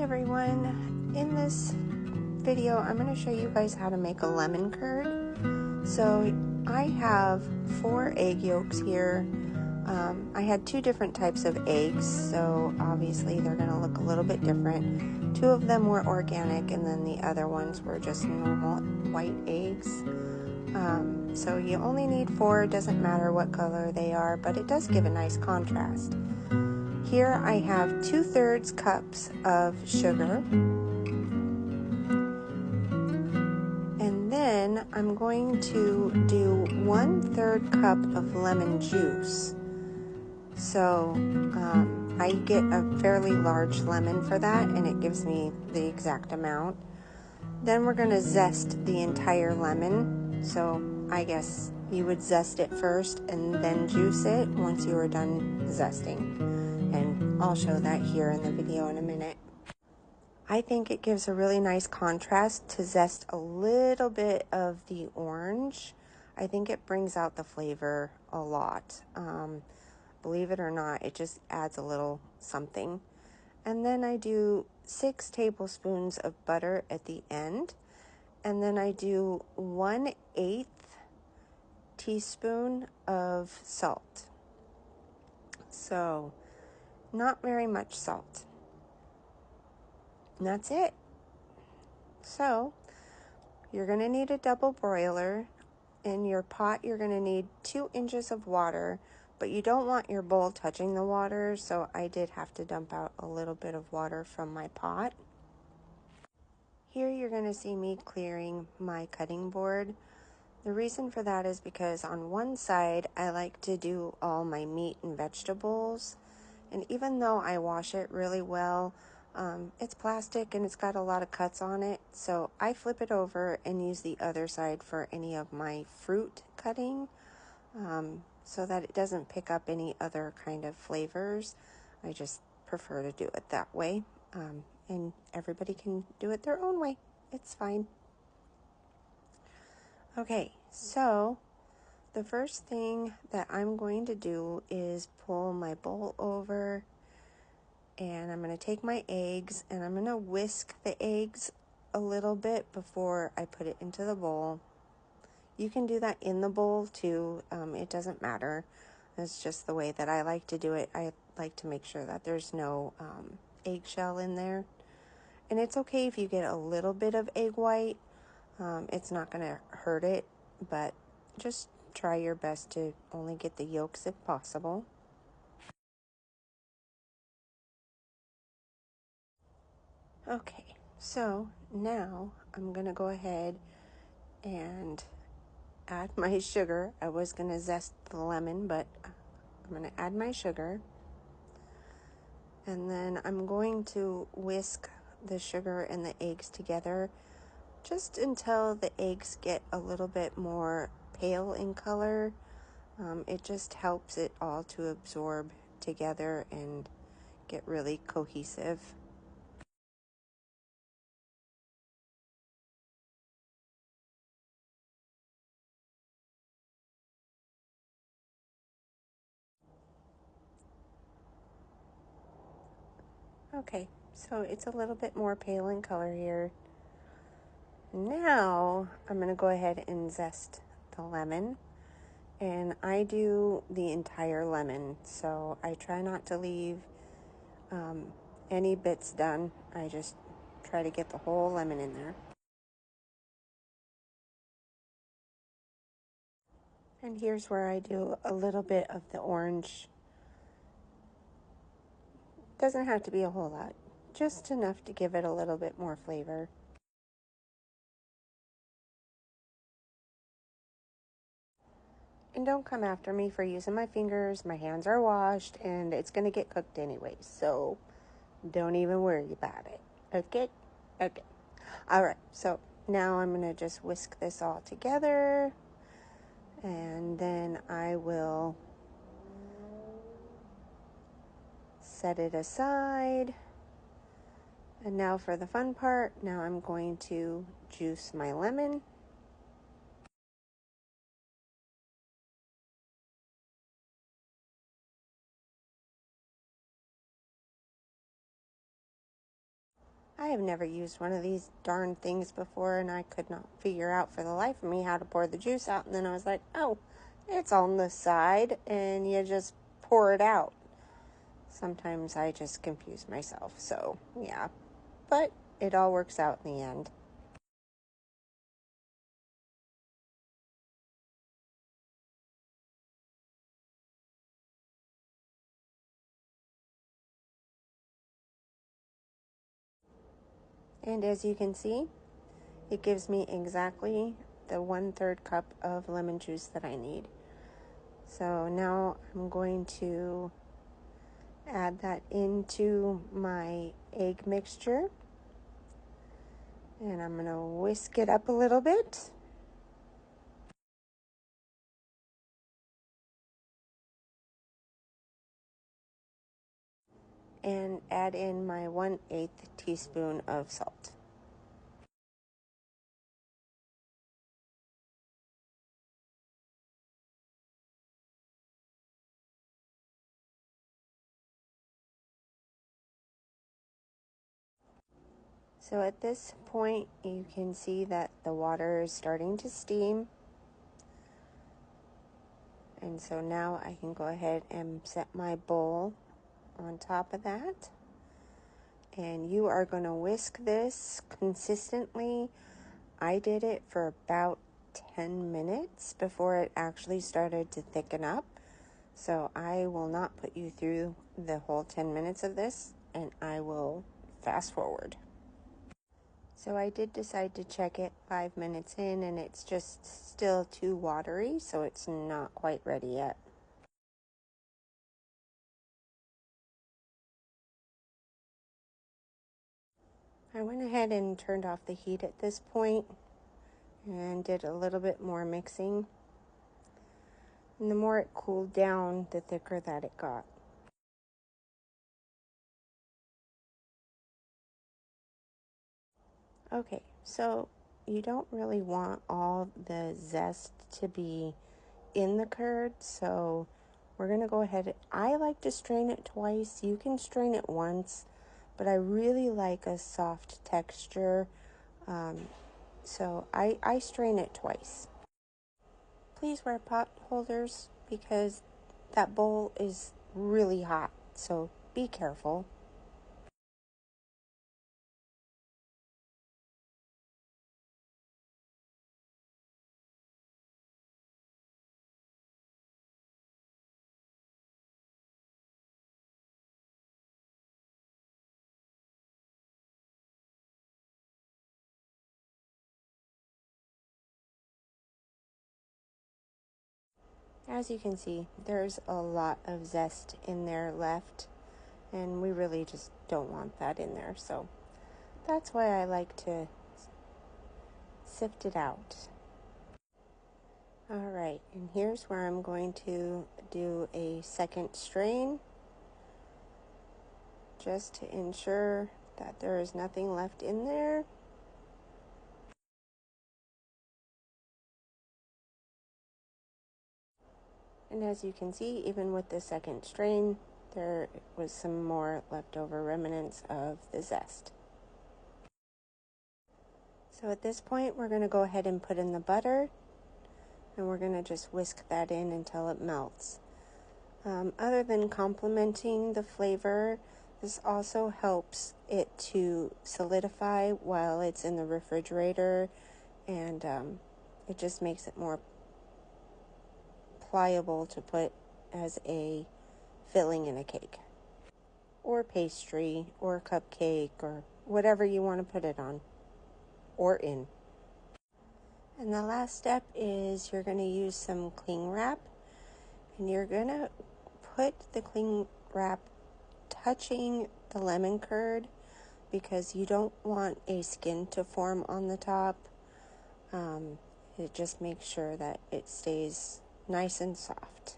everyone, in this video I'm going to show you guys how to make a lemon curd. So I have 4 egg yolks here. I had 2 different types of eggs, so obviously they're going to look a little bit different. 2 of them were organic and then the other ones were just normal white eggs. So you only need 4, it doesn't matter what color they are, but it does give a nice contrast. Here I have 2/3 cups of sugar, and then I'm going to do 1/3 cup of lemon juice. So I get a fairly large lemon for that, and it gives me the exact amount. Then we're going to zest the entire lemon. So I guess you would zest it first and then juice it once you are done zesting. And I'll show that here in the video in a minute. I think it gives a really nice contrast to zest a little bit of the orange. I think it brings out the flavor a lot. Believe it or not, it just adds a little something. And then I do 6 tablespoons of butter at the end. And then I do 1/8 teaspoon of salt. So not very much salt. And that's it. So you're going to need a double broiler. In your pot, you're going to need 2 inches of water, but you don't want your bowl touching the water, so I did have to dump out a little bit of water from my pot. Here you're going to see me clearing my cutting board. The reason for that is because on one side I like to do all my meat and vegetables, and even though I wash it really well, it's plastic and it's got a lot of cuts on it, so I flip it over and use the other side for any of my fruit cutting, so that it doesn't pick up any other kind of flavors. I just prefer to do it that way, and everybody can do it their own way. It's fine. Okay, so the first thing that I'm going to do is pull my bowl over, and I'm going to take my eggs and I'm going to whisk the eggs a little bit before I put it into the bowl. You can do that in the bowl too. It doesn't matter. It's just the way that I like to do it. I like to make sure that there's no eggshell in there. And it's okay if you get a little bit of egg white. It's not going to hurt it, but just try your best to only get the yolks if possible. Okay, so now I'm going to go ahead and add my sugar. I was going to zest the lemon, but I'm going to add my sugar. And then I'm going to whisk the sugar and the eggs together just until the eggs get a little bit more pale in color. It just helps it all to absorb together and get really cohesive. Okay, so it's a little bit more pale in color here. Now I'm going to go ahead and zest the lemon, and I do the entire lemon, so I try not to leave any bits done. I just try to get the whole lemon in there. And here's where I do a little bit of the orange. Doesn't have to be a whole lot, just enough to give it a little bit more flavor. And don't come after me for using my fingers. My hands are washed and it's going to get cooked anyway, so don't even worry about it. Okay? Okay. All right, so now I'm going to just whisk this all together, and then I will set it aside. And now for the fun part. Now I'm going to juice my lemon. I have never used one of these darn things before, and I could not figure out for the life of me how to pour the juice out. And then I was like, oh, it's on the side, and you just pour it out. Sometimes I just confuse myself, so yeah. But it all works out in the end. And as you can see, it gives me exactly the 1/3 cup of lemon juice that I need. So now I'm going to add that into my egg mixture. And I'm going to whisk it up a little bit. And add in my 1/8 teaspoon of salt. So at this point, you can see that the water is starting to steam. And so now I can go ahead and set my bowl on top of that. And you are going to whisk this consistently. I did it for about 10 minutes before it actually started to thicken up. So I will not put you through the whole 10 minutes of this, and I will fast forward. So I did decide to check it 5 minutes in, and it's just still too watery, so it's not quite ready yet. I went ahead and turned off the heat at this point and did a little bit more mixing. And the more it cooled down, the thicker that it got. Okay, so you don't really want all the zest to be in the curd, so we're going to go ahead. I like to strain it twice. You can strain it once, but I really like a soft texture, so I strain it twice. Please wear pot holders because that bowl is really hot, so be careful. As you can see, there's a lot of zest in there left, and we really just don't want that in there, so that's why I like to sift it out. All right, and here's where I'm going to do a second strain just to ensure that there is nothing left in there. And as you can see, even with the second strain, there was some more leftover remnants of the zest. So at this point, we're going to go ahead and put in the butter, and we're going to just whisk that in until it melts. Other than complementing the flavor, this also helps it to solidify while it's in the refrigerator, and it just makes it more pliable to put as a filling in a cake or pastry or cupcake or whatever you want to put it on or in. And the last step is you're going to use some cling wrap, and you're going to put the cling wrap touching the lemon curd because you don't want a skin to form on the top. It just makes sure that it stays nice and soft.